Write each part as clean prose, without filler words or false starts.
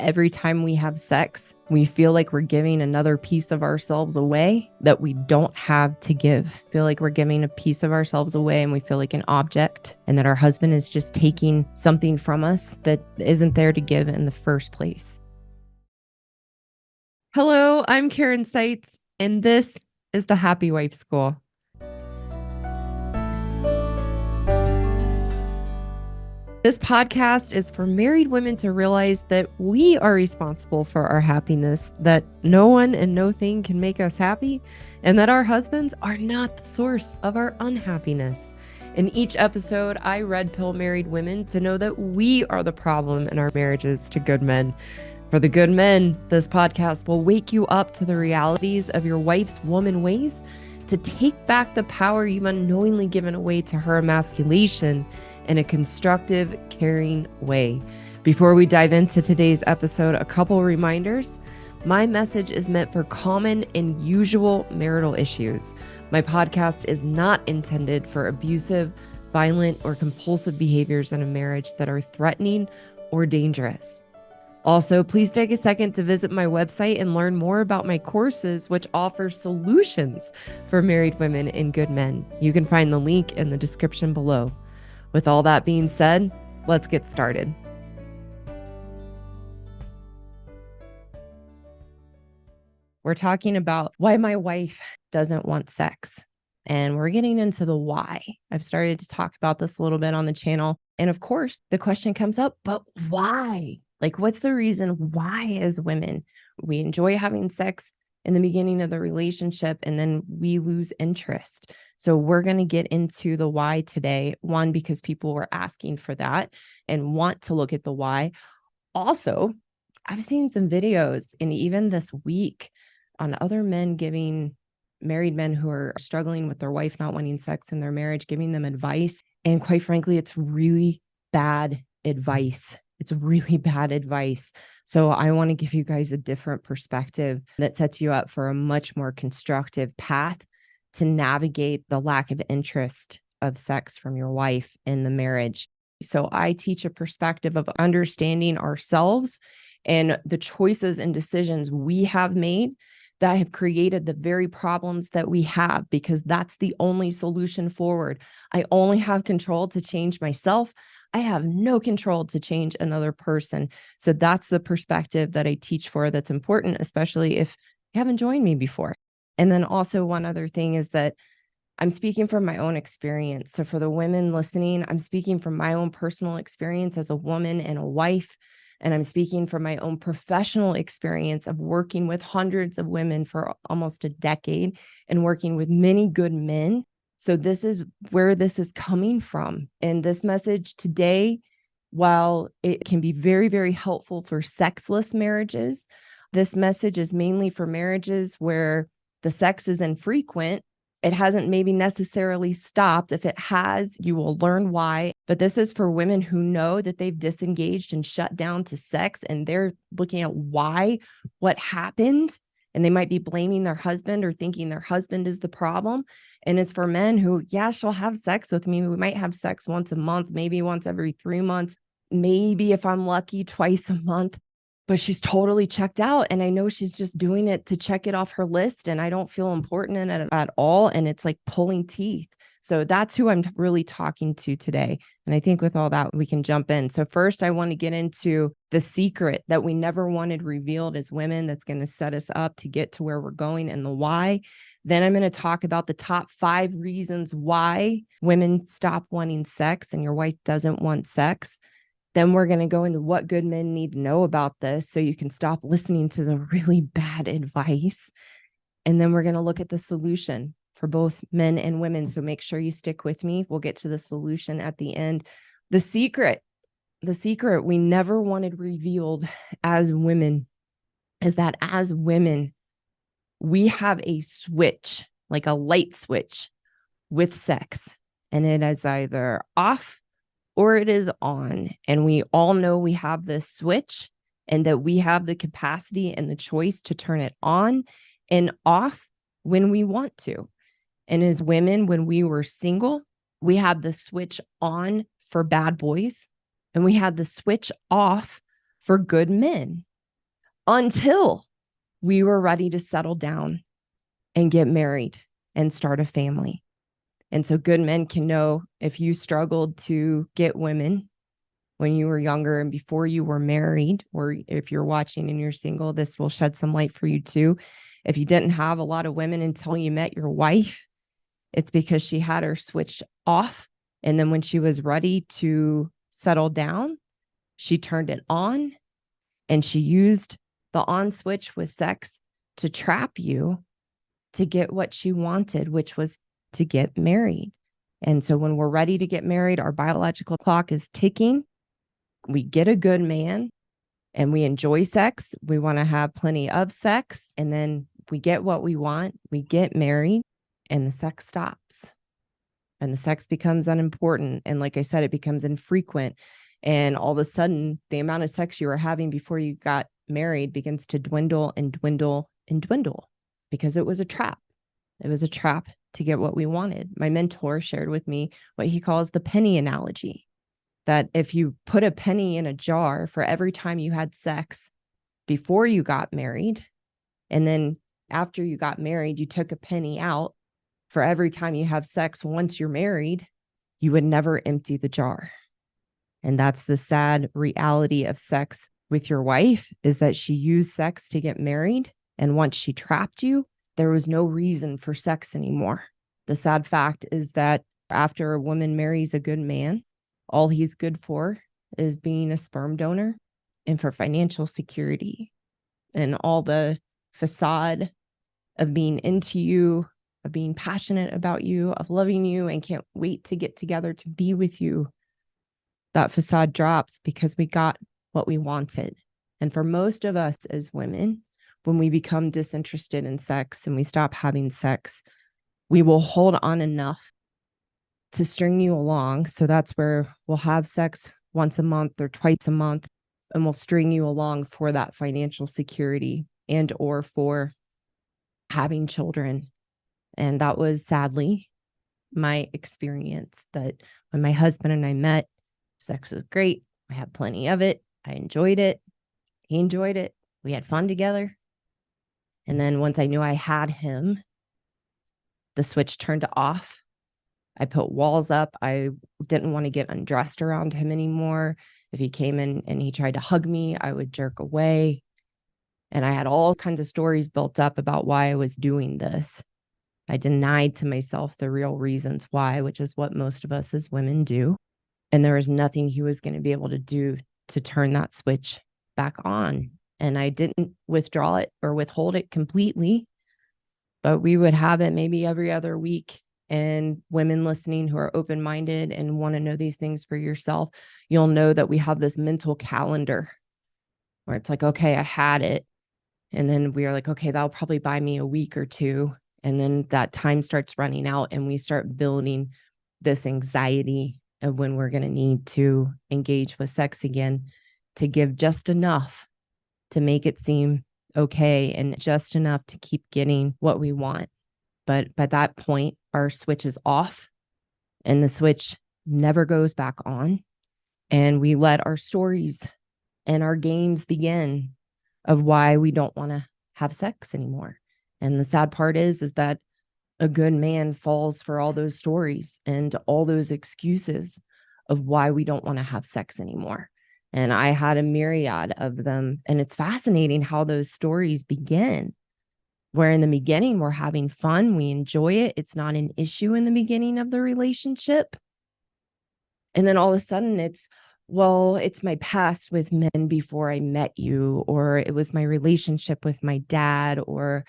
every time we have sex, we feel like we're giving another piece of ourselves away that we don't have to give. Feel like we're giving a piece of ourselves away and we feel like an object, and that our husband is just taking something from us that isn't there to give in the first place. Hello, I'm Karen Seitz, and this is the Happy Wife School. This podcast is for married women to realize that we are responsible for our happiness, that no one and no thing can make us happy, and that our husbands are not the source of our unhappiness. In each episode, I red pill married women to know that we are the problem in our marriages to good men. For the good men, this podcast will wake you up to the realities of your wife's woman ways, to take back the power you've unknowingly given away to her emasculation in a constructive, caring way. Before we dive into today's episode, a couple reminders. My message is meant for common and usual marital issues. My podcast is not intended for abusive, violent, or compulsive behaviors in a marriage that are threatening or dangerous. Also, please take a second to visit my website and learn more about my courses, which offer solutions for married women and good men. You can find the link in the description below. With all that being said, let's get started. We're talking about why my wife doesn't want sex, and we're getting into the why. I've started to talk about this a little bit on the channel. And of course, the question comes up, but why? Like, what's the reason why as women we enjoy having sex in the beginning of the relationship and then we lose interest? So we're going to get into the why today. One, because people were asking for that and want to look at the why. Also, I've seen some videos, and even this week, on other men giving married men who are struggling with their wife not wanting sex in their marriage, giving them advice. And quite frankly, it's really bad advice. It's really bad advice. So I want to give you guys a different perspective that sets you up for a much more constructive path to navigate the lack of interest of sex from your wife in the marriage. So I teach a perspective of understanding ourselves and the choices and decisions we have made that have created the very problems that we have, because that's the only solution forward. I only have control to change myself. I have no control to change another person. So that's the perspective that I teach for, that's important, especially if you haven't joined me before. And then also one other thing is that I'm speaking from my own experience. So for the women listening, I'm speaking from my own personal experience as a woman and a wife. And I'm speaking from my own professional experience of working with hundreds of women for almost a decade and working with many good men. So this is where this is coming from. And this message today, while it can be very, very helpful for sexless marriages, this message is mainly for marriages where the sex is infrequent. It hasn't maybe necessarily stopped. If it has, you will learn why. But this is for women who know that they've disengaged and shut down to sex, and they're looking at why, what happened. And they might be blaming their husband or thinking their husband is the problem. And it's for men who, yeah, she'll have sex with me. We might have sex once a month, maybe once every 3 months, maybe if I'm lucky, twice a month. But she's totally checked out. And I know she's just doing it to check it off her list. And I don't feel important in it at all. And it's like pulling teeth. So that's who I'm really talking to today. And I think with all that, we can jump in. So first, I want to get into the secret that we never wanted revealed as women that's going to set us up to get to where we're going, and the why. Then I'm going to talk about the top 5 reasons why women stop wanting sex and your wife doesn't want sex. Then we're going to go into what good men need to know about this so you can stop listening to the really bad advice. And then we're going to look at the solution for both men and women. So make sure you stick with me. We'll get to the solution at the end. The secret we never wanted revealed as women is that as women, we have a switch, like a light switch with sex, and it is either off or it is on. And we all know we have this switch and that we have the capacity and the choice to turn it on and off when we want to. And as women, when we were single, we had the switch on for bad boys and we had the switch off for good men. until we were ready to settle down and get married and start a family. And so good men can know if you struggled to get women when you were younger and before you were married, or if you're watching and you're single, this will shed some light for you too. If you didn't have a lot of women until you met your wife, it's because she had her switched off. And then when she was ready to settle down, she turned it on, and she used the on switch with sex to trap you to get what she wanted, which was to get married. And so when we're ready to get married, our biological clock is ticking. We get a good man and we enjoy sex. We want to have plenty of sex. And then we get what we want. We get married and the sex stops. And the sex becomes unimportant. And like I said, it becomes infrequent. And all of a sudden, the amount of sex you were having before you got married begins to dwindle and dwindle and dwindle because it was a trap. It was a trap to get what we wanted. My mentor shared with me what he calls the penny analogy, that if you put a penny in a jar for every time you had sex before you got married, and then after you got married, you took a penny out for every time you have sex once you're married, you would never empty the jar. And that's the sad reality of sex with your wife, is that she used sex to get married. And once she trapped you, there was no reason for sex anymore. The sad fact is that after a woman marries a good man, all he's good for is being a sperm donor and for financial security, and all the facade of being into you, of being passionate about you, of loving you and can't wait to get together to be with you. That facade drops because we got what we wanted. And for most of us as women, when we become disinterested in sex and we stop having sex, we will hold on enough to string you along. So that's where we'll have sex once a month or twice a month, and we'll string you along for that financial security and or for having children. And that was sadly my experience, that when my husband and I met, sex was great. I had plenty of it. I enjoyed it. He enjoyed it. We had fun together. And then once I knew I had him, the switch turned off. I put walls up. I didn't want to get undressed around him anymore. If he came in and he tried to hug me, I would jerk away. And I had all kinds of stories built up about why I was doing this. I denied to myself the real reasons why, which is what most of us as women do. And there was nothing he was going to be able to do to turn that switch back on. And I didn't withdraw it or withhold it completely, but we would have it maybe every other week. And women listening who are open-minded and want to know these things for yourself, you'll know that we have this mental calendar where it's like, okay, I had it. And then we are like, okay, that'll probably buy me a week or two. And then that time starts running out and we start building this anxiety of when we're going to need to engage with sex again, to give just enough to make it seem okay and just enough to keep getting what we want. But by that point, our switch is off and the switch never goes back on. And we let our stories and our games begin of why we don't want to have sex anymore. And the sad part is that a good man falls for all those stories and all those excuses of why we don't want to have sex anymore. And I had a myriad of them. And it's fascinating how those stories begin, where in the beginning, we're having fun, we enjoy it. It's not an issue in the beginning of the relationship. And then all of a sudden it's, well, it's my past with men before I met you, or it was my relationship with my dad, or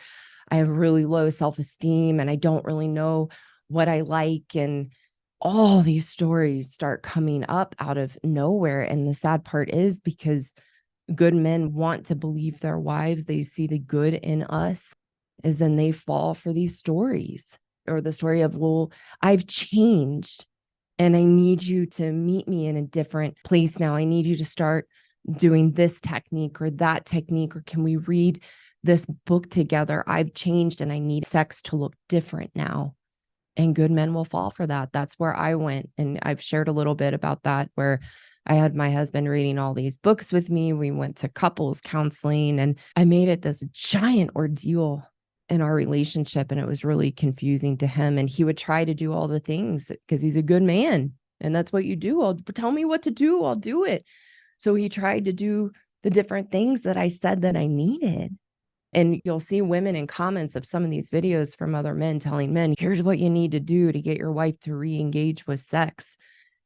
I have really low self-esteem and I don't really know what I like. And all these stories start coming up out of nowhere. And the sad part is because good men want to believe their wives, they see the good in us, is then they fall for these stories, or the story of, well, I've changed and I need you to meet me in a different place now. I need you to start doing this technique or that technique, or can we read this book together? I've changed and I need sex to look different now. And good men will fall for that. That's where I went. And I've shared a little bit about that, where I had my husband reading all these books with me. We went to couples counseling, and I made it this giant ordeal in our relationship. And it was really confusing to him. And he would try to do all the things because he's a good man. And that's what you do. Tell me what to do. I'll do it. So he tried to do the different things that I said that I needed. And you'll see women in comments of some of these videos from other men telling men, here's what you need to do to get your wife to re-engage with sex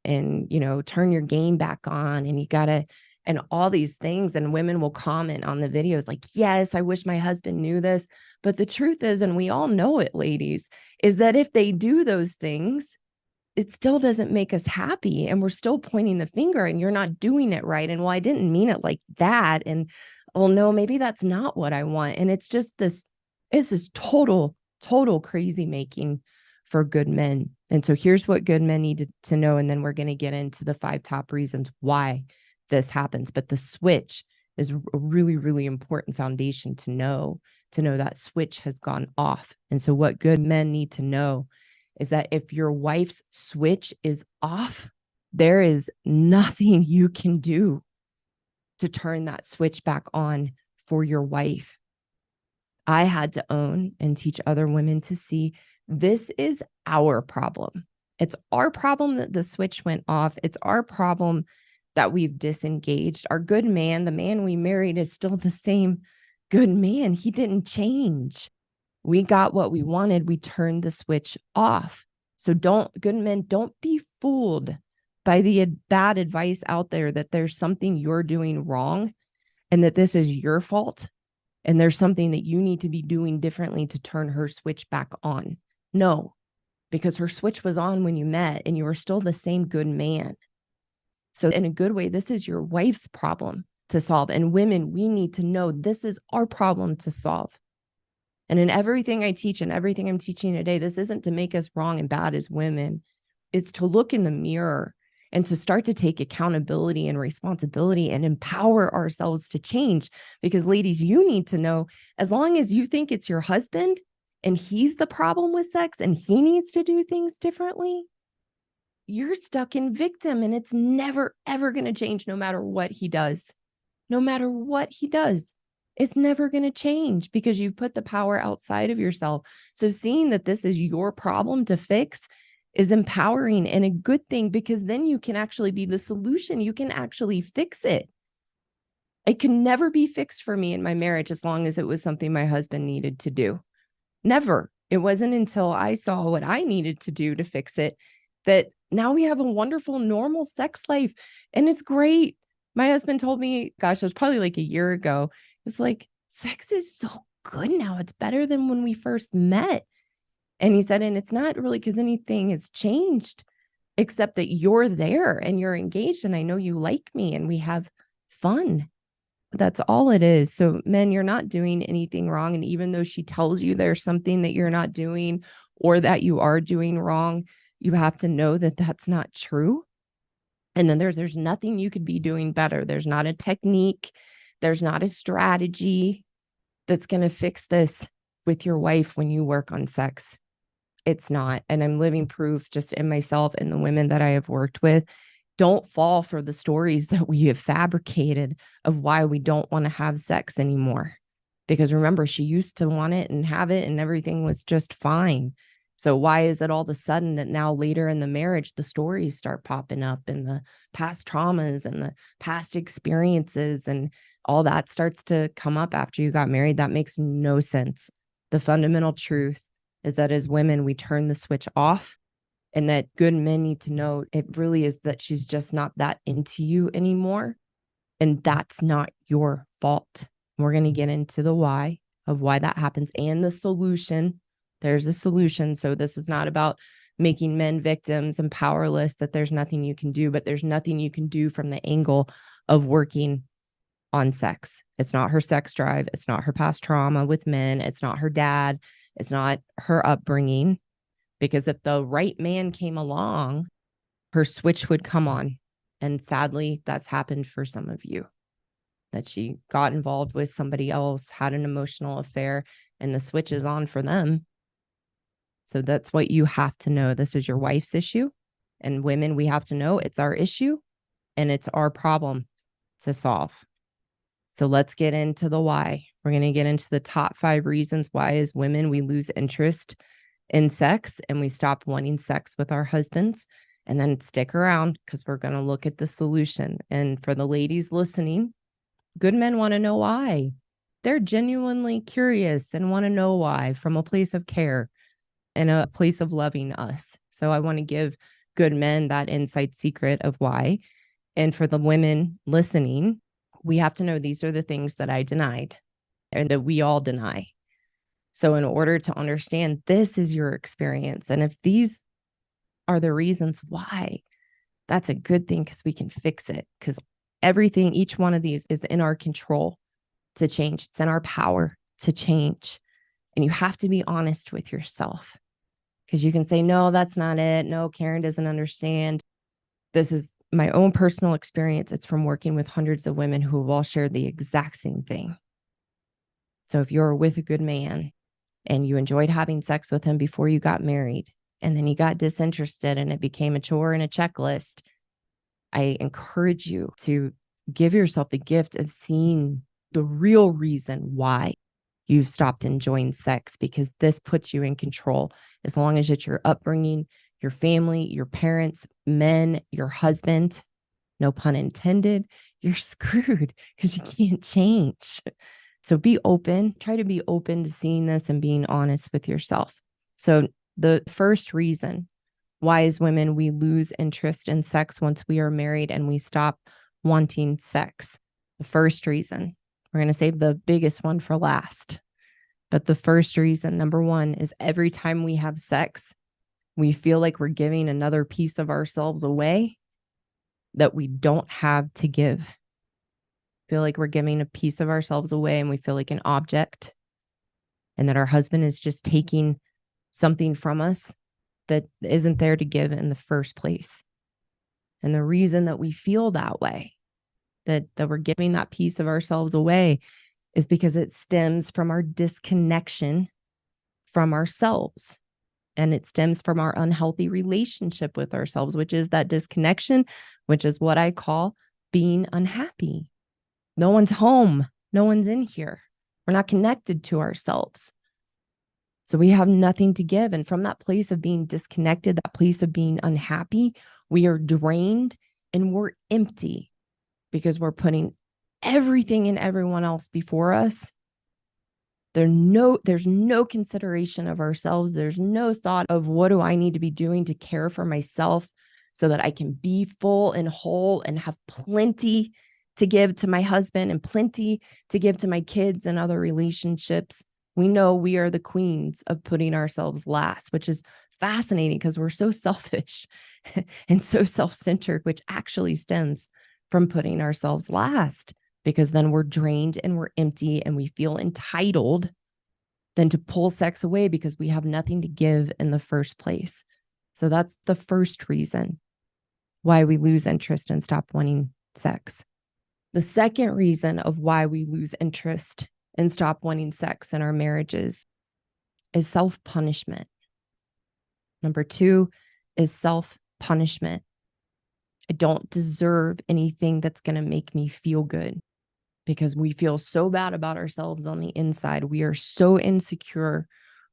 and, turn your game back on. And you got to, and all these things. And women will comment on the videos like, yes, I wish my husband knew this. But the truth is, and we all know it, ladies, is that if they do those things, it still doesn't make us happy. And we're still pointing the finger and you're not doing it right. And well, I didn't mean it like that. And oh no, maybe that's not what I want. And it's just it's this total crazy making for good men. And so here's what good men need to know. And then we're going to get into the 5 top reasons why this happens. But the switch is a really, really important foundation to know that switch has gone off. And so what good men need to know is that if your wife's switch is off, there is nothing you can do to turn that switch back on for your wife. I had to own and teach other women to see this is our problem. It's our problem that the switch went off. It's our problem that we've disengaged. Our good man, the man we married, is still the same good man. He didn't change. We got what we wanted. We turned the switch off. So good men, don't be fooled by the bad advice out there that there's something you're doing wrong and that this is your fault. And there's something that you need to be doing differently to turn her switch back on. No, because her switch was on when you met and you were still the same good man. So in a good way, this is your wife's problem to solve. And women, we need to know this is our problem to solve. And in everything I teach and everything I'm teaching today, this isn't to make us wrong and bad as women. It's to look in the mirror and to start to take accountability and responsibility and empower ourselves to change. Because ladies, you need to know, as long as you think it's your husband and he's the problem with sex and he needs to do things differently, you're stuck in victim and it's never, ever going to change no matter what he does. No matter what he does. It's never going to change because you've put the power outside of yourself. So seeing that this is your problem to fix is empowering and a good thing, because then you can actually be the solution. You can actually fix it. It can never be fixed for me in my marriage as long as it was something my husband needed to do. Never. It wasn't until I saw what I needed to do to fix it that now we have a wonderful, normal sex life. And it's great. My husband told me, gosh, it was probably like a year ago. It's like, sex is so good now. It's better than when we first met. And he said, and it's not really because anything has changed, except that you're there and you're engaged. And I know you like me and we have fun. That's all it is. So men, you're not doing anything wrong. And even though she tells you there's something that you're not doing or that you are doing wrong, you have to know that that's not true. And then there's nothing you could be doing better. There's not a technique. There's not a strategy that's going to fix this with your wife when you work on sex. It's not. And I'm living proof just in myself and the women that I have worked with. Don't fall for the stories that we have fabricated of why we don't want to have sex anymore. Because remember, she used to want it and have it and everything was just fine. So why is it all of a sudden that now later in the marriage, the stories start popping up and the past traumas and the past experiences and all that starts to come up after you got married? That makes no sense. The fundamental truth is that as women, we turn the switch off, and that good men need to know it really is that she's just not that into you anymore. And that's not your fault. We're going to get into the why of why that happens and the solution. There's a solution. So this is not about making men victims and powerless, that there's nothing you can do, but there's nothing you can do from the angle of working on sex. It's not her sex drive. It's not her past trauma with men. It's not her dad. It's not her upbringing. Because if the right man came along, her switch would come on. And sadly, that's happened for some of you, that she got involved with somebody else, had an emotional affair, and the switch is on for them. So that's what you have to know. This is your wife's issue. And women, we have to know it's our issue. and it's our problem to solve. So let's get into the why. We're going to get into the top 5 reasons why, as women, we lose interest in sex and we stop wanting sex with our husbands. And then stick around because we're going to look at the solution. And for the ladies listening, good men want to know why. They're genuinely curious and want to know why from a place of care and a place of loving us. So I want to give good men that inside secret of why. And for the women listening, we have to know these are the things that I denied and that we all deny. So in order to understand this is your experience, and if these are the reasons why, that's a good thing because we can fix it. Because everything, each one of these is in our control to change. It's in our power to change. And you have to be honest with yourself because you can say, no, that's not it. No, Karen doesn't understand. This is my own personal experience. It's from working with hundreds of women who have all shared the exact same thing. So if you're with a good man and you enjoyed having sex with him before you got married, and then you got disinterested and it became a chore and a checklist, I encourage you to give yourself the gift of seeing the real reason why you've stopped enjoying sex, because this puts you in control. As long as it's your upbringing, your family, your parents, men, your husband, no pun intended, you're screwed because you can't change. So be open, try to be open to seeing this and being honest with yourself. So the first reason why, as women, we lose interest in sex once we are married and we stop wanting sex. The first reason, we're going to save the biggest one for last. But the first reason, number 1, is every time we have sex, we feel like we're giving another piece of ourselves away that we don't have to give. Feel like we're giving a piece of ourselves away and we feel like an object, and that our husband is just taking something from us that isn't there to give in the first place. And the reason that we feel that way, that we're giving that piece of ourselves away, is because it stems from our disconnection from ourselves. And it stems from our unhealthy relationship with ourselves, which is that disconnection, which is what I call being unhappy. No one's home. No one's in here. We're not connected to ourselves. So we have nothing to give. And from that place of being disconnected, that place of being unhappy, we are drained and we're empty because we're putting everything and everyone else before us. There's no consideration of ourselves. There's no thought of what do I need to be doing to care for myself so that I can be full and whole and have plenty to give to my husband and plenty to give to my kids and other relationships. We know we are the queens of putting ourselves last, which is fascinating because we're so selfish and so self-centered, which actually stems from putting ourselves last, because then we're drained and we're empty and we feel entitled then to pull sex away because we have nothing to give in the first place. So that's the first reason why we lose interest and stop wanting sex. The second reason of why we lose interest and stop wanting sex in our marriages is self-punishment. Number 2 is self-punishment. I don't deserve anything that's going to make me feel good, because we feel so bad about ourselves on the inside. We are so insecure.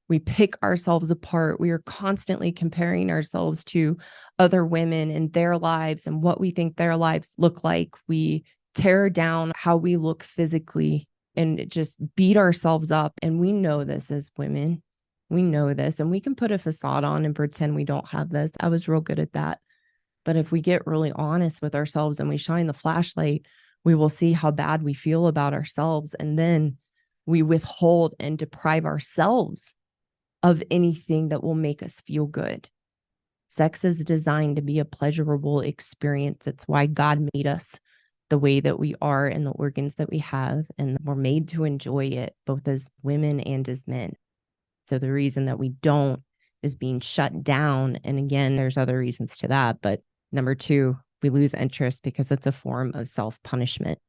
We pick ourselves apart. We are constantly comparing ourselves to other women and their lives and what we think their lives look like. We tear down how we look physically and just beat ourselves up. And we know this as women. We know this, and we can put a facade on and pretend we don't have this. I was real good at that. But if we get really honest with ourselves and we shine the flashlight, we will see how bad we feel about ourselves. And then we withhold and deprive ourselves of anything that will make us feel good. Sex is designed to be a pleasurable experience. It's why God made us the way that we are and the organs that we have, and we're made to enjoy it, both as women and as men. So the reason that we don't is being shut down. And again, there's other reasons to that. But number 2, we lose interest because it's a form of self-punishment.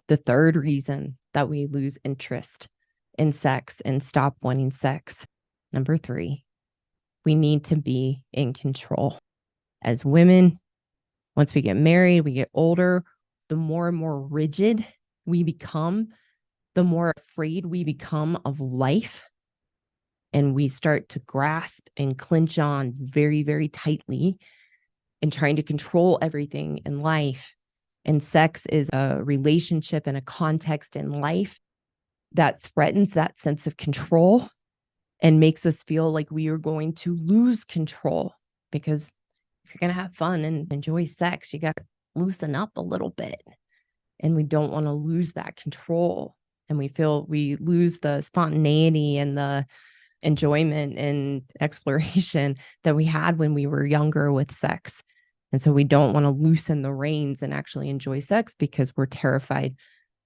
The third reason that we lose interest in sex and stop wanting sex, number 3, we need to be in control. As women, Once we get married, we get older, the more and more rigid we become, the more afraid we become of life. And we start to grasp and clinch on very, very tightly and trying to control everything in life. And sex is a relationship and a context in life that threatens that sense of control and makes us feel like we are going to lose control. Because if you're going to have fun and enjoy sex, you got to loosen up a little bit. And we don't want to lose that control. And we feel we lose the spontaneity and the enjoyment and exploration that we had when we were younger with sex. And so we don't want to loosen the reins and actually enjoy sex because we're terrified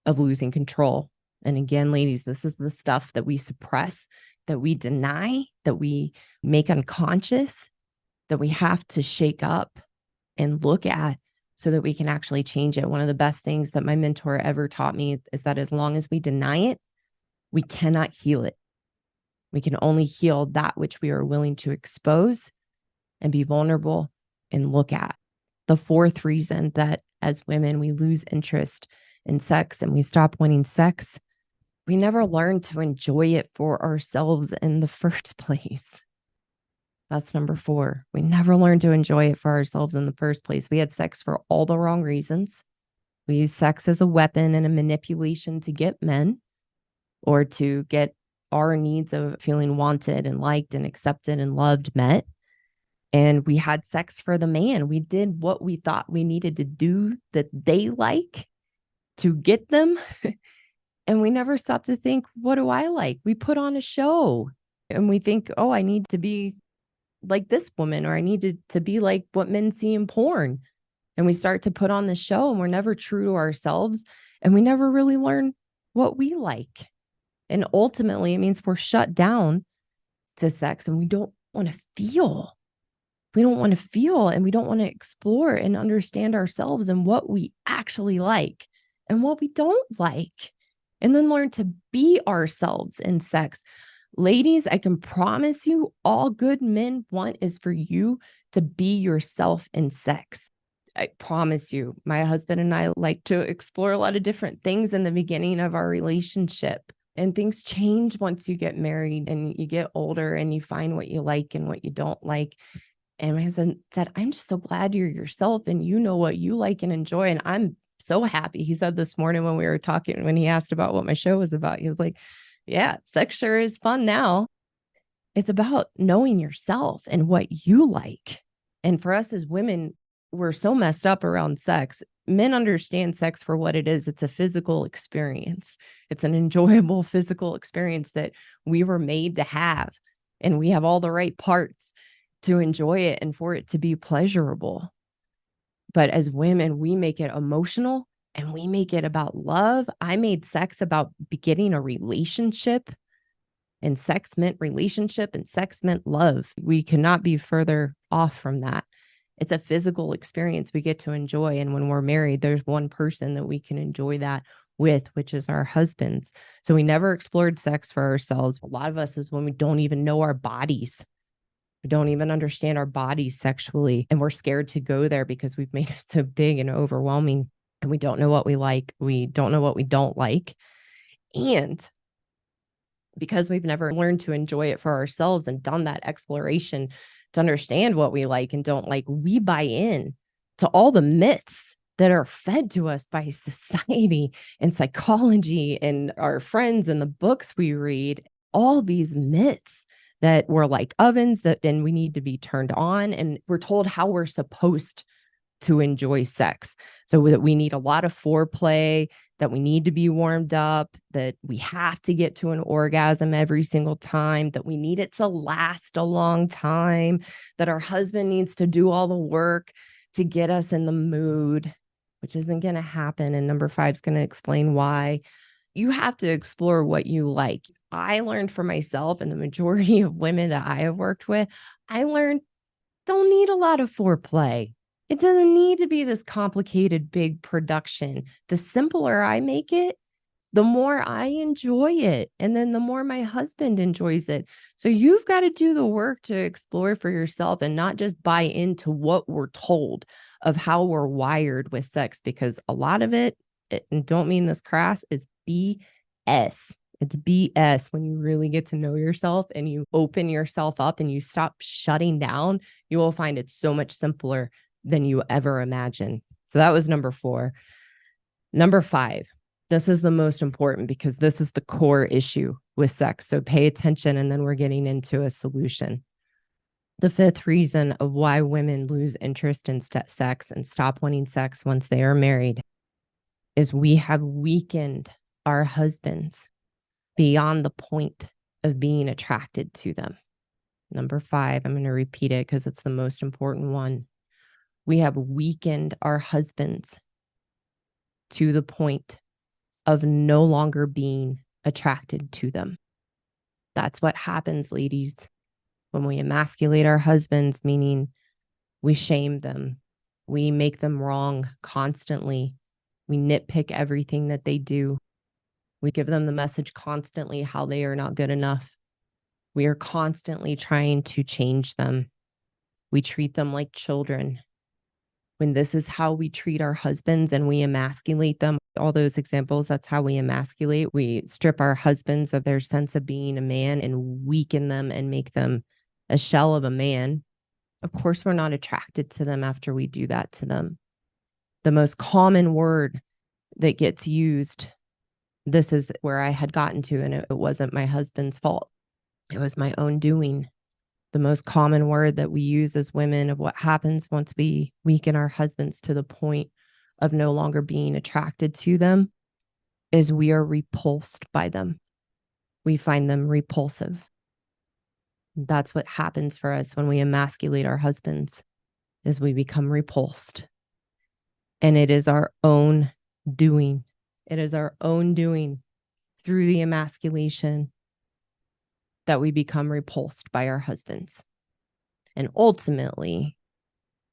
of losing control. And again, ladies, this is the stuff that we suppress, that we deny, that we make unconscious, that we have to shake up and look at so that we can actually change it. One of the best things that my mentor ever taught me is that as long as we deny it, we cannot heal it. We can only heal that which we are willing to expose and be vulnerable and look at. The fourth reason that as women, we lose interest in sex and we stop wanting sex, we never learn to enjoy it for ourselves in the first place. That's number 4. We never learned to enjoy it for ourselves in the first place. We had sex for all the wrong reasons. We used sex as a weapon and a manipulation to get men or to get our needs of feeling wanted and liked and accepted and loved met. And we had sex for the man. We did what we thought we needed to do that they like to get them. And we never stopped to think, what do I like? We put on a show and we think, oh, I need to be like this woman, or I needed to be like what men see in porn. And we start to put on the show and we're never true to ourselves. And we never really learn what we like. And ultimately, it means we're shut down to sex and we don't want to feel. We don't want to feel and we don't want to explore and understand ourselves and what we actually like and what we don't like. And then learn to be ourselves in sex. Ladies, I can promise you, all good men want is for you to be yourself in sex. I promise you, my husband and I like to explore a lot of different things in the beginning of our relationship. And things change once you get married and you get older and you find what you like and what you don't like. And my husband said, I'm just so glad you're yourself and you know what you like and enjoy. And I'm so happy. He said this morning when we were talking, when he asked about what my show was about, he was like, yeah, sex sure is fun now. It's about knowing yourself and what you like. And for us as women, we're so messed up around sex. Men understand sex for what it is. It's a physical experience. It's an enjoyable physical experience that we were made to have. And we have all the right parts to enjoy it and for it to be pleasurable. But as women, we make it emotional and we make it about love. I made sex about beginning a relationship, and sex meant relationship and sex meant love. We cannot be further off from that. It's a physical experience we get to enjoy. And when we're married, there's one person that we can enjoy that with, which is our husbands. So we never explored sex for ourselves. A lot of us is when we don't even know our bodies. We don't even understand our bodies sexually. And we're scared to go there because we've made it so big and overwhelming. And we don't know what we like. We don't know what we don't like. And because we've never learned to enjoy it for ourselves and done that exploration to understand what we like and don't like, we buy in to all the myths that are fed to us by society and psychology and our friends and the books we read, all these myths that we're like ovens that then we need to be turned on. And we're told how we're supposed to enjoy sex. So that we need a lot of foreplay, that we need to be warmed up, that we have to get to an orgasm every single time, that we need it to last a long time, that our husband needs to do all the work to get us in the mood, which isn't going to happen. And number 5 is going to explain why. You have to explore what you like. I learned for myself, and the majority of women that I have worked with, I learned don't need a lot of foreplay. It doesn't need to be this complicated, big production. The simpler I make it, the more I enjoy it. And then the more my husband enjoys it. So you've got to do the work to explore for yourself and not just buy into what we're told. of how we're wired with sex, because a lot of it, and don't mean this crass, is BS. It's BS. When you really get to know yourself and you open yourself up and you stop shutting down, you will find it's so much simpler than you ever imagine. So that was number 4. Number 5, this is the most important because this is the core issue with sex. So pay attention, and then we're getting into a solution. The 5th reason of why women lose interest in sex and stop wanting sex once they are married is we have weakened our husbands beyond the point of being attracted to them. Number 5, I'm going to repeat it because it's the most important one. We have weakened our husbands to the point of no longer being attracted to them. That's what happens, ladies, when we emasculate our husbands, meaning we shame them, we make them wrong constantly, we nitpick everything that they do, we give them the message constantly how they are not good enough. We are constantly trying to change them. We treat them like children. When this is how we treat our husbands and we emasculate them, all those examples, that's how we emasculate. We strip our husbands of their sense of being a man and weaken them and make them a shell of a man. Of course, we're not attracted to them after we do that to them. The most common word that gets used, this is where I had gotten to, and it wasn't my husband's fault. It was my own doing. The most common word that we use as women of what happens once we weaken our husbands to the point of no longer being attracted to them is we are repulsed by them. We find them repulsive. That's what happens for us when we emasculate our husbands, is we become repulsed. And it is our own doing. It is our own doing through the emasculation that we become repulsed by our husbands. And ultimately,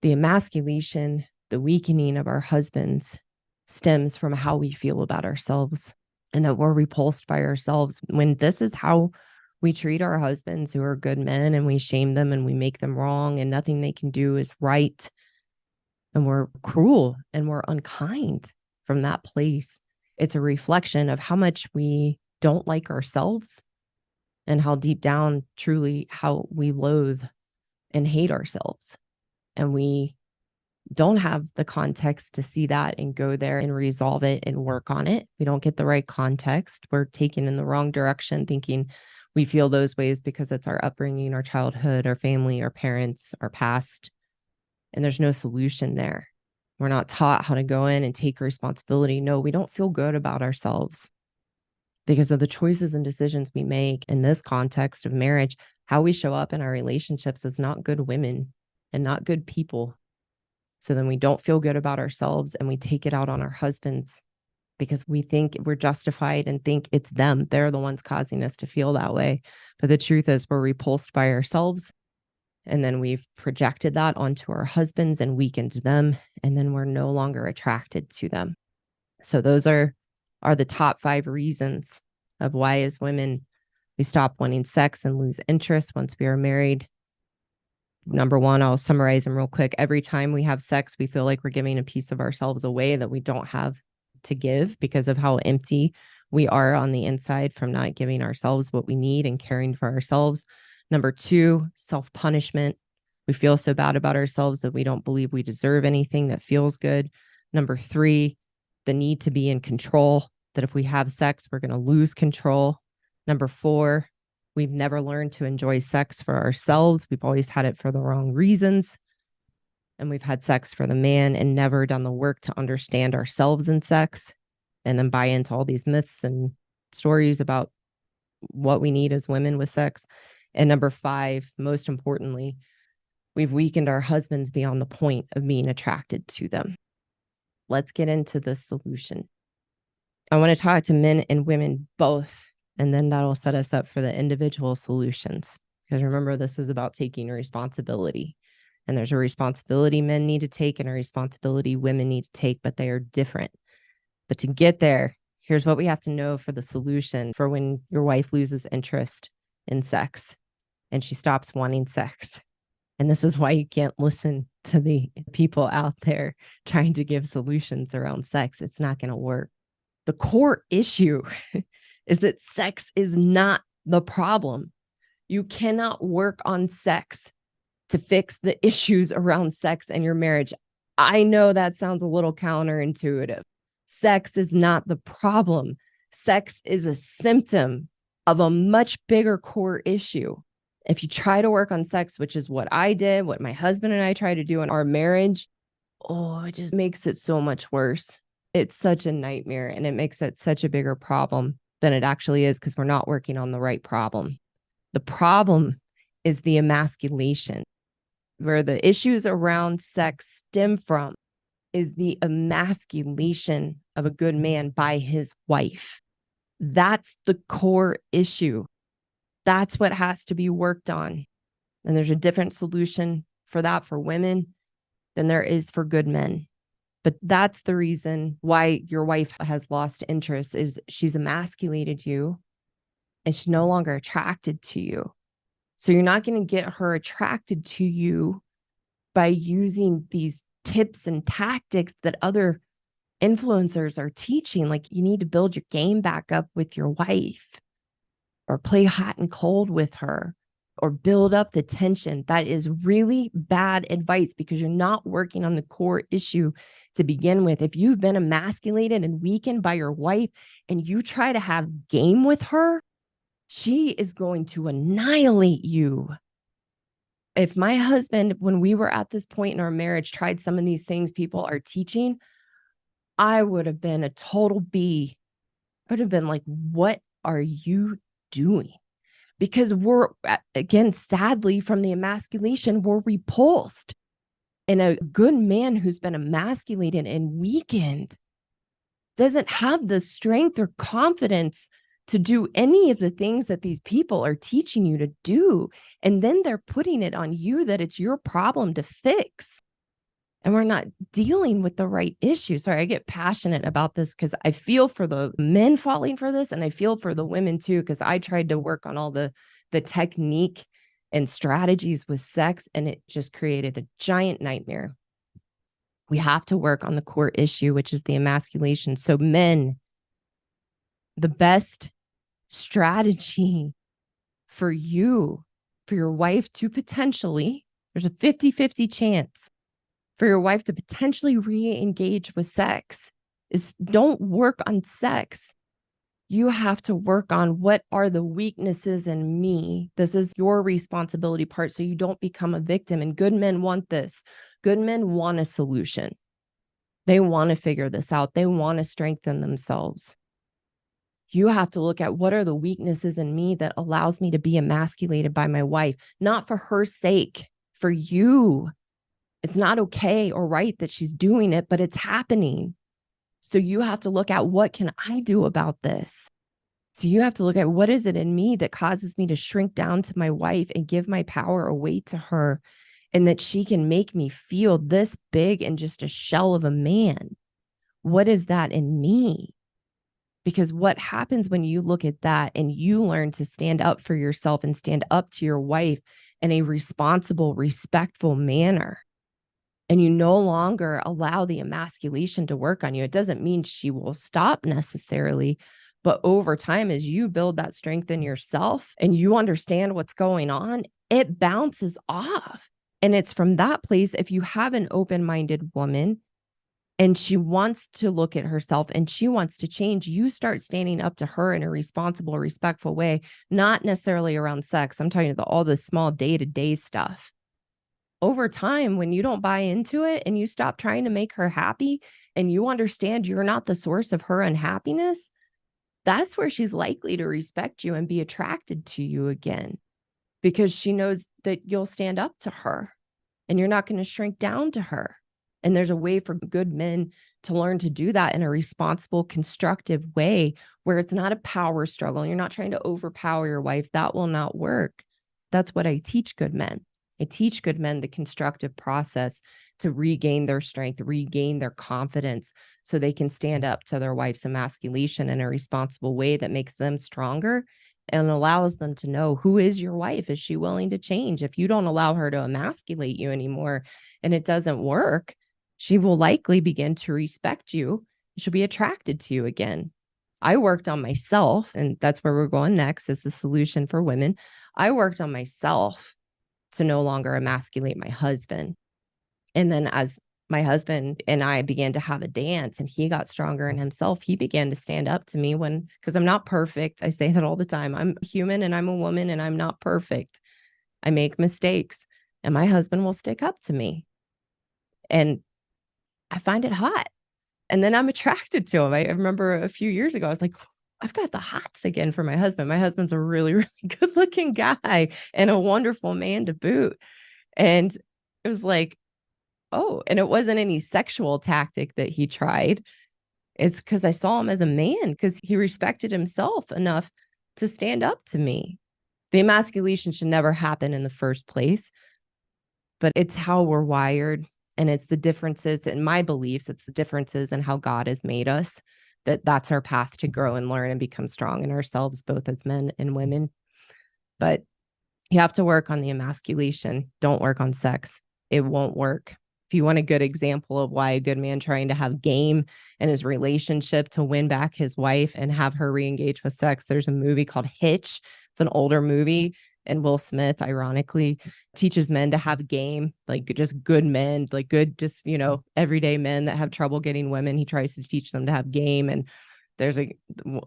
the emasculation, the weakening of our husbands stems from how we feel about ourselves, and that we're repulsed by ourselves. When this is how we treat our husbands who are good men, and we shame them and we make them wrong and nothing they can do is right, and we're cruel and we're unkind from that place, it's a reflection of how much we don't like ourselves and how deep down, truly, how we loathe and hate ourselves. And we don't have the context to see that and go there and resolve it and work on it. We don't get the right context. We're taken in the wrong direction, thinking we feel those ways because it's our upbringing, our childhood, our family, our parents, our past. And there's no solution there. We're not taught how to go in and take responsibility. No, we don't feel good about ourselves because of the choices and decisions we make in this context of marriage. How we show up in our relationships is not good women and not good people. So then we don't feel good about ourselves and we take it out on our husbands because we think we're justified and think it's them. They're the ones causing us to feel that way. But the truth is we're repulsed by ourselves. And then we've projected that onto our husbands and weakened them. And then we're no longer attracted to them. So those are the top 5 reasons of why, as women, we stop wanting sex and lose interest once we are married. Number 1, I'll summarize them real quick. Every time we have sex, we feel like we're giving a piece of ourselves away that we don't have to give because of how empty we are on the inside from not giving ourselves what we need and caring for ourselves. Number 2, self-punishment. We feel so bad about ourselves that we don't believe we deserve anything that feels good. Number 3, the need to be in control, that if we have sex, we're going to lose control. Number 4, we've never learned to enjoy sex for ourselves. We've always had it for the wrong reasons. And we've had sex for the man and never done the work to understand ourselves in sex and then buy into all these myths and stories about what we need as women with sex. And number 5, most importantly, we've weakened our husbands beyond the point of being attracted to them. Let's get into the solution. I want to talk to men and women both, and then that'll set us up for the individual solutions. Because remember, this is about taking responsibility. And there's a responsibility men need to take and a responsibility women need to take, but they are different. But to get there, here's what we have to know for the solution for when your wife loses interest in sex and she stops wanting sex. And this is why you can't listen to the people out there trying to give solutions around sex. It's not going to work. The core issue is that sex is not the problem. You cannot work on sex to fix the issues around sex and your marriage. I know that sounds a little counterintuitive. Sex is not the problem. Sex is a symptom of a much bigger core issue. If you try to work on sex, which is what I did, what my husband and I try to do in our marriage, it just makes it so much worse. It's such a nightmare, and it makes it such a bigger problem than it actually is because we're not working on the right problem. The problem is the emasculation. Where the issues around sex stem from is the emasculation of a good man by his wife. That's the core issue. That's what has to be worked on. And there's a different solution for that for women than there is for good men. But that's the reason why your wife has lost interest, is she's emasculated you and she's no longer attracted to you. So you're not going to get her attracted to you by using these tips and tactics that other influencers are teaching. Like, you need to build your game back up with your wife, or play hot and cold with her, or build up the tension. That is really bad advice because you're not working on the core issue to begin with. If you've been emasculated and weakened by your wife and you try to have game with her, she is going to annihilate you. If my husband, when we were at this point in our marriage, tried some of these things people are teaching, I would have been a total B. I would have been like, what are you doing? Because we're, again, sadly, from the emasculation, we're repulsed. And a good man who's been emasculated and weakened doesn't have the strength or confidence to do any of the things that these people are teaching you to do. And then they're putting it on you that it's your problem to fix. And we're not dealing with the right issue. Sorry, I get passionate about this because I feel for the men falling for this, and I feel for the women too, because I tried to work on all the technique and strategies with sex, and it just created a giant nightmare. We have to work on the core issue, which is the emasculation. So men, the best strategy for you, for your wife to potentially, there's a 50-50 chance for your wife to potentially re-engage with sex, is don't work on sex. You have to work on what are the weaknesses in me. This is your responsibility part, so you don't become a victim. And good men want this. Good men want a solution. They want to figure this out. They want to strengthen themselves. You have to look at what are the weaknesses in me that allows me to be emasculated by my wife, not for her sake, for you. It's not okay or right that she's doing it, but it's happening. So you have to look at, what can I do about this? So you have to look at, what is it in me that causes me to shrink down to my wife and give my power away to her, and that she can make me feel this big and just a shell of a man? What is that in me? Because what happens when you look at that and you learn to stand up for yourself and stand up to your wife in a responsible, respectful manner, and you no longer allow the emasculation to work on you, it doesn't mean she will stop necessarily, but over time, as you build that strength in yourself and you understand what's going on, it bounces off. And it's from that place, if you have an open-minded woman and she wants to look at herself and she wants to change, you start standing up to her in a responsible, respectful way, not necessarily around sex. I'm talking about all the small day-to-day stuff. Over time, when you don't buy into it and you stop trying to make her happy and you understand you're not the source of her unhappiness, that's where she's likely to respect you and be attracted to you again, because she knows that you'll stand up to her and you're not going to shrink down to her. And there's a way for good men to learn to do that in a responsible, constructive way where it's not a power struggle and you're not trying to overpower your wife. That will not work. That's what I teach good men. I teach good men the constructive process to regain their strength, regain their confidence, so they can stand up to their wife's emasculation in a responsible way that makes them stronger and allows them to know, who is your wife? Is she willing to change? If you don't allow her to emasculate you anymore and it doesn't work, she will likely begin to respect you. She'll be attracted to you again. I worked on myself, and that's where we're going next, is the solution for women. I worked on myself to no longer emasculate my husband. And then as my husband and I began to have a dance and he got stronger in himself, he began to stand up to me because I'm not perfect. I say that all the time. I'm human and I'm a woman and I'm not perfect. I make mistakes and my husband will stick up to me. And I find it hot. And then I'm attracted to him. I remember a few years ago, I was like, I've got the hots again for my husband. My husband's a really, really good looking guy and a wonderful man to boot. And it was like, oh, and it wasn't any sexual tactic that he tried. It's because I saw him as a man, because he respected himself enough to stand up to me. The emasculation should never happen in the first place, but it's how we're wired. And it's the differences in my beliefs. It's the differences in how God has made us, that's our path to grow and learn and become strong in ourselves, both as men and women. But you have to work on the emasculation. Don't work on sex. It won't work. If you want a good example of why a good man trying to have game in his relationship to win back his wife and have her re-engage with sex, there's a movie called Hitch. It's an older movie. And Will Smith, ironically, teaches men to have game, like just good men, like good, just, everyday men that have trouble getting women. He tries to teach them to have game. And there's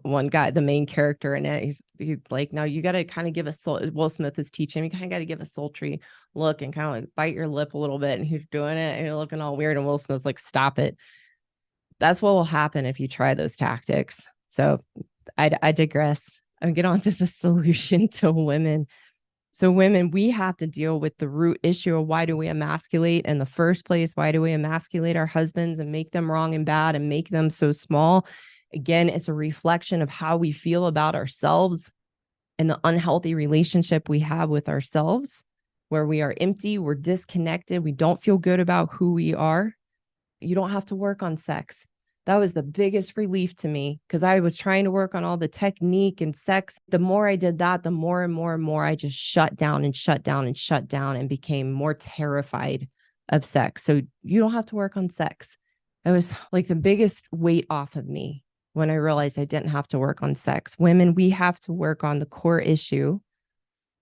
one guy, the main character in it, he's like, no, you got to kind of give Will Smith is teaching, you kind of got to give a sultry look and kind of like bite your lip a little bit. And he's doing it and you're looking all weird. And Will Smith's like, stop it. That's what will happen if you try those tactics. So I digress. I'm get on to the solution to women. So women, we have to deal with the root issue of why do we emasculate in the first place? Why do we emasculate our husbands and make them wrong and bad and make them so small? Again, it's a reflection of how we feel about ourselves and the unhealthy relationship we have with ourselves, where we are empty, we're disconnected, we don't feel good about who we are. You don't have to work on sex. That was the biggest relief to me, because I was trying to work on all the technique and sex. The more I did that, the more and more and more I just shut down and became more terrified of sex. So you don't have to work on sex. It was like the biggest weight off of me when I realized I didn't have to work on sex. Women, we have to work on the core issue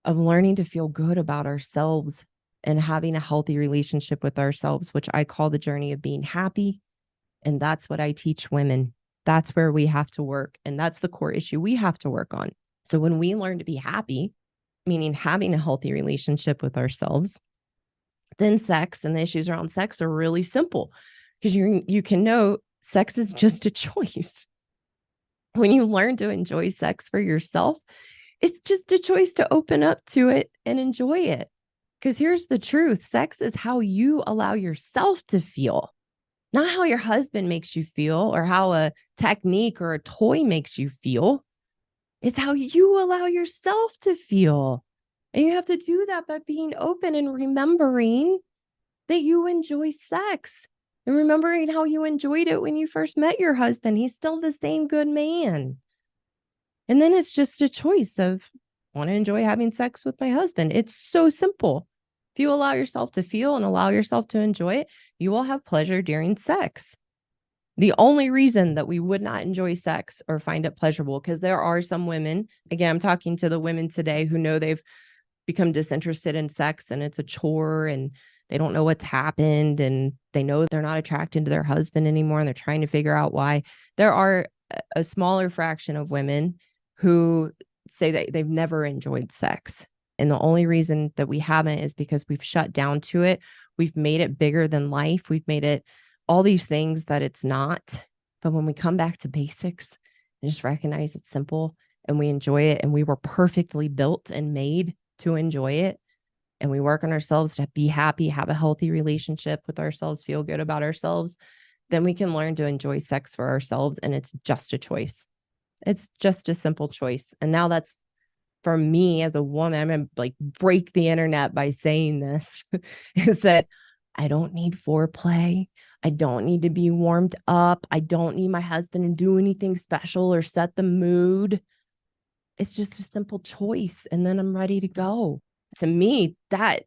of learning to feel good about ourselves and having a healthy relationship with ourselves, which I call the journey of being happy. And that's what I teach women. That's where we have to work. And that's the core issue we have to work on. So when we learn to be happy, meaning having a healthy relationship with ourselves, then sex and the issues around sex are really simple, because you can know sex is just a choice. When you learn to enjoy sex for yourself, it's just a choice to open up to it and enjoy it. Because here's the truth. Sex is how you allow yourself to feel. Not how your husband makes you feel or how a technique or a toy makes you feel. It's how you allow yourself to feel. And you have to do that by being open and remembering that you enjoy sex and remembering how you enjoyed it when you first met your husband. He's still the same good man. And then it's just a choice of, want to enjoy having sex with my husband. It's so simple. If you allow yourself to feel and allow yourself to enjoy it, you will have pleasure during sex. The only reason that we would not enjoy sex or find it pleasurable, because there are some women, again, I'm talking to the women today who know they've become disinterested in sex and it's a chore and they don't know what's happened and they know they're not attracted to their husband anymore and they're trying to figure out why. There are a smaller fraction of women who say that they've never enjoyed sex. And the only reason that we haven't is because we've shut down to it. We've made it bigger than life. We've made it all these things that it's not. But when we come back to basics and just recognize it's simple and we enjoy it and we were perfectly built and made to enjoy it, and we work on ourselves to be happy, have a healthy relationship with ourselves, feel good about ourselves, then we can learn to enjoy sex for ourselves. And it's just a choice. It's just a simple choice. And now that's, for me as a woman, I'm going to like break the internet by saying this, is that I don't need foreplay. I don't need to be warmed up. I don't need my husband to do anything special or set the mood. It's just a simple choice. And then I'm ready to go. To me, that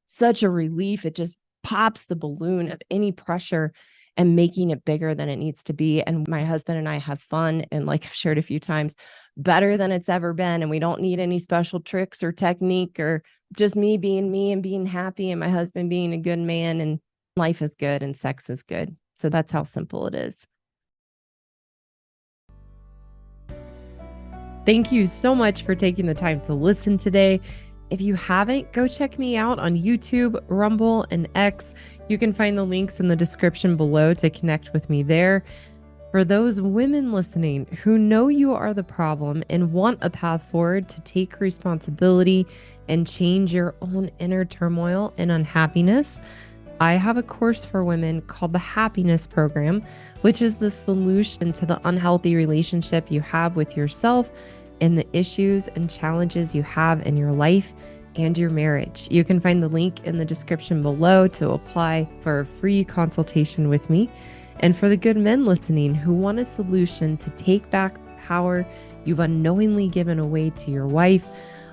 such a relief. It just pops the balloon of any pressure and making it bigger than it needs to be. And my husband and I have fun. And like I've shared a few times, better than it's ever been. And we don't need any special tricks or technique, or just me and being happy and my husband being a good man, and life is good and sex is good. So that's how simple it is. Thank you so much for taking the time to listen today. If you haven't, go check me out on YouTube, Rumble, and X. You can find the links in the description below to connect with me there. For those women listening who know you are the problem and want a path forward to take responsibility and change your own inner turmoil and unhappiness, I have a course for women called the Happiness Program, which is the solution to the unhealthy relationship you have with yourself and the issues and challenges you have in your life and your marriage. You can find the link in the description below to apply for a free consultation with me. And for the good men listening who want a solution to take back the power you've unknowingly given away to your wife,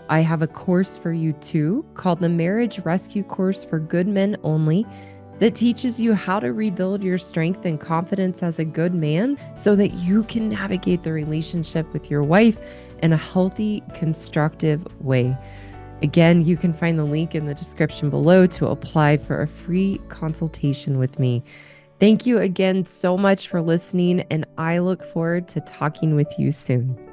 I have a course for you too called the Marriage Rescue Course for Good Men Only, that teaches you how to rebuild your strength and confidence as a good man so that you can navigate the relationship with your wife in a healthy, constructive way. Again, you can find the link in the description below to apply for a free consultation with me. Thank you again so much for listening, and I look forward to talking with you soon.